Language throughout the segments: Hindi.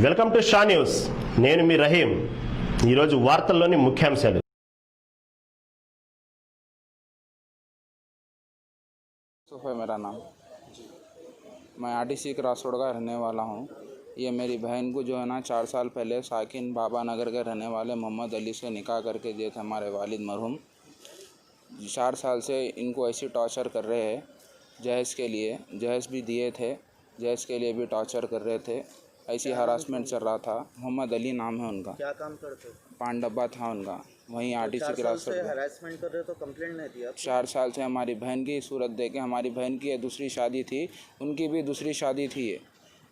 Welcome to Shah news. నేను మీ రహీం. ఈరోజు వార్తల్లోని ముఖ్యాంశాలు. है मेरा नाम। मैं आरटीसी क्रॉस रोड का रहने वाला हूँ। ये मेरी बहन को जो है ना 4 साल पहले साकिन बाबा नगर के रहने वाले मोहम्मद अली से निकाह करके दिए थे हमारे वालिद मरहूम। 4 साल से इनको ऐसी टॉर्चर कर रहे हैं। जहेज़ के लिए जहेज़ भी दिए थे, जहेज़ के लिए भी टॉर्चर कर रहे थे। ऐसी हरासमेंट चल रहा था। मोहम्मद अली नाम है उनका। क्या काम करते? पान डब्बा था उनका, वहीं आरटीसी क्रॉस रोड पे। हरासमेंट कर रहे तो कंप्लेंट नहीं दिया? 4 साल से हमारी बहन की सूरत देखे। हमारी बहन की दूसरी शादी थी, उनकी भी दूसरी शादी थी ये,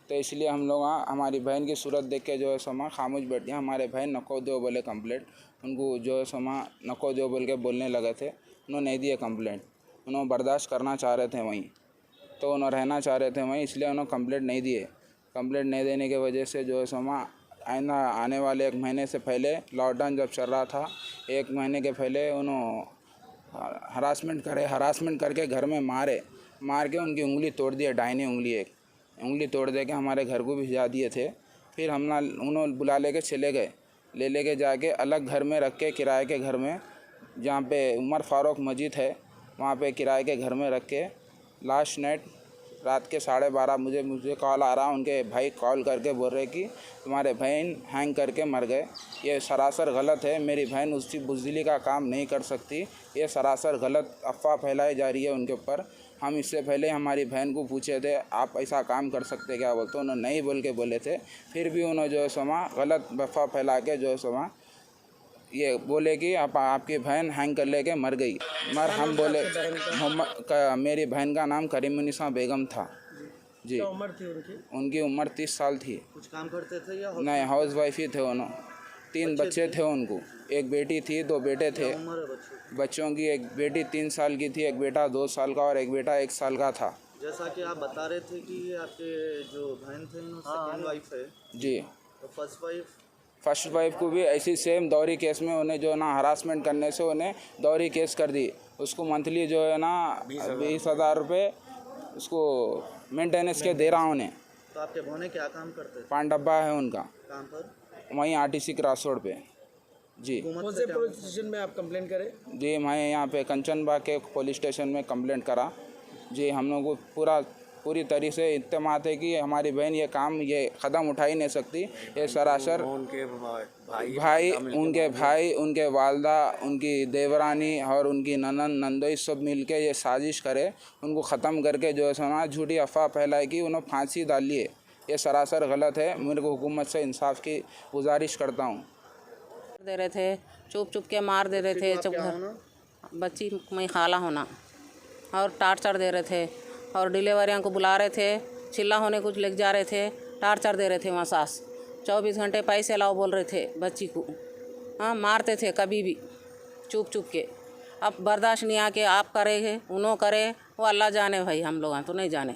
तो इसलिए हम लोग हमारी बहन की सूरत देख के जो है समा खामोश बैठ गया। हमारे बहन नको दो बोले कंप्लेंट, उनको जो है समा नको दो बोल के बोलने लगे थे। उन्होंने नहीं दिए कंप्लेंट, उन्होंने बर्दाश्त करना चाह रहे थे वहीं, तो उन्होंने रहना चाह रहे थे वहीं, इसलिए उन्होंने कंप्लेंट नहीं दिए। कंप्लेंट नहीं देने की वजह से जो है समा आने वाले 1 महीने से पहले लॉकडाउन जब चल रहा था, 1 महीने के पहले उन्होंने हरासमेंट करके घर में मार के उनकी उंगली तोड़ दी, दाहिनी उंगली एक उंगली तोड़ दे के हमारे घर को भी भिजा दिए थे। फिर उन्होंने बुला लेके चले गए, लेके जाके अलग घर में रख के, किराए के घर में, जहाँ पे उमर फारूक मस्जिद है वहाँ पे किराए के घर में रख के, लास्ट नाइट रात के 12:30 मुझे कॉल आ रहा। उनके भाई कॉल करके बोल रहे कि तुम्हारे बहन हैंग करके मर गए। ये सरासर गलत है। मेरी बहन उसकी बुज़दिली का काम नहीं कर सकती। ये सरासर गलत अफवाह फैलाई जा रही है उनके ऊपर। हम इससे पहले हमारी बहन को पूछे थे आप ऐसा काम कर सकते क्या, बोलते उन्होंने नहीं बोल के बोले थे। फिर भी उन्होंने जो है समा गलत अफवाह फैला के जो है समा ये बोले कि आपकी बहन हैंग कर लेके मर गई। हम बोले मेरी बहन का नाम करीमुन्निसा बेगम था जी। क्या उम्र थी उनकी उम्र 30 साल थी। कुछ काम करते थे या नहीं, हाउस वाइफ ही थे उन्होंने। 3 बच्चे थे उनको, एक बेटी थी, 2 बेटे थे। उम्र है बच्चों की एक बेटी 3 साल की थी, एक बेटा 2 साल का और एक बेटा 1 साल का था। जैसा कि आप बता रहे थे कि आपके जो बहन थे सेकंड वाइफ है जी। तो फर्स्ट वाइफ को भी ऐसी सेम दौरी केस में उन्हें जो ना हरासमेंट करने से उन्हें दौरी केस कर दी। उसको मंथली जो है ना 20,000 रुपये उसको मेंटेनेंस के दे रहा हूँ उन्हें। तो आपके भोने क्या काम करते थे? पान डब्बा है उनका काम पर वहीं आरटीसी क्रॉस रोड पे जी। कौन से पुलिस स्टेशन में आप कंप्लेंट करें? जी, मैं यहाँ पे कंचनबाग के पुलिस स्टेशन में कंप्लेंट करा जी। हम लोग को पूरी तरीके से इत्तेमाद है कि हमारी बहन ये काम ये कदम उठा ही नहीं सकती। ये सरासर उनके भाई, उनके वालदा, उनकी देवरानी और उनकी नंदोई सब मिलके ये साजिश करे उनको ख़त्म करके जो है समाज झूठी अफवाह फैलाए कि उन्होंने फांसी डाली है। ये सरासर गलत है। मेरे को हुकूमत से इंसाफ की गुजारिश करता हूँ। दे रहे थे, चुप के मार दे रहे थे। बच्ची मैं खाला होना और टार्चर दे रहे थे और डिलीवरियों को बुला रहे थे, चिल्ला होने कुछ लेके जा रहे थे, टार्चर दे रहे थे वहाँ सास। 24 घंटे पैसे लाओ बोल रहे थे बच्ची को। हाँ, मारते थे कभी भी चुप के। अब बर्दाश्त नहीं आके आप करेंगे उन्हों करे, वो अल्लाह जाने भाई, हम लोग तो नहीं जाने।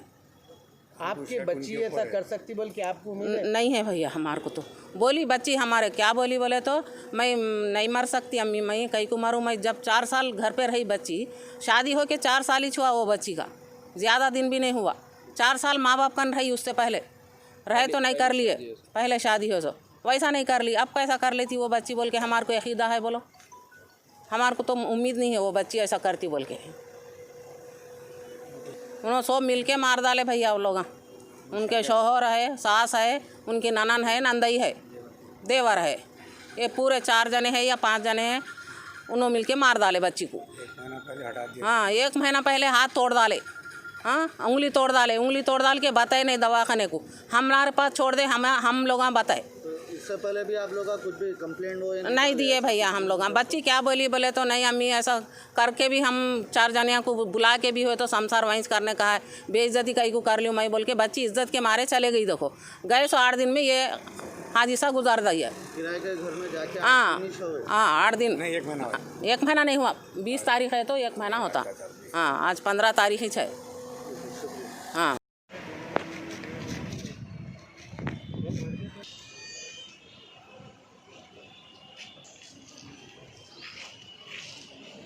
आपके बच्ची ऐसा कर सकती बोल के आपको नहीं है भैया हमारे को। तो बोली बच्ची हमारे क्या बोली, बोले तो मैं नहीं मर सकती अम्मी, मैं कहीं को मरूँ। मैं जब 4 साल घर पे रही बच्ची, शादी हो के 4 साल ही हुआ वो बच्ची का, ज़्यादा दिन भी नहीं हुआ। 4 साल माँ बाप कन रही, उससे पहले रहे तो नहीं कर लिए, पहले शादी हो तो वैसा नहीं कर ली। अब कैसा कर लेती वो बच्ची बोल के हमारे को अकीदा है, बोलो हमारे को तो उम्मीद नहीं है वो बच्ची ऐसा करती बोल के। उन्होंने सब मिल के मार डाले भैया वो लोग। उनके शौहर है, सास है, उनकी ननन है, नंदई है, देवर है, ये पूरे 4 जने हैं या 5 जने हैं। उन्होंने मिल के मार डाले बच्ची को। हाँ, 1 महीना पहले हाथ तोड़ डाले। हाँ, उंगली तोड़ डाल के बताए नहीं दवाखाने को, हमारे पास छोड़ दे, हम लोग बताए। तो इससे पहले भी आप लोग का कुछ भी कंप्लेंट हो नहीं दिए भैया हम लोग। बच्ची क्या बोली, बोले तो नहीं अम्मी ऐसा करके भी हम 4 जनिया को बुला के भी हुए तो संसार वहीं करने का है, बेइज्जती कहीं को कर लूँ मैं बोल के बच्ची इज्जत के मारे चले गई। देखो गए 8 दिन में ये हादिसा गुजार दिया। किराए के घर में जाके? हाँ 8 दिन नहीं, 1 महीना नहीं हुआ। 20 तारीख है तो 1 महीना होता। हाँ, आज 15 तारीख ही है।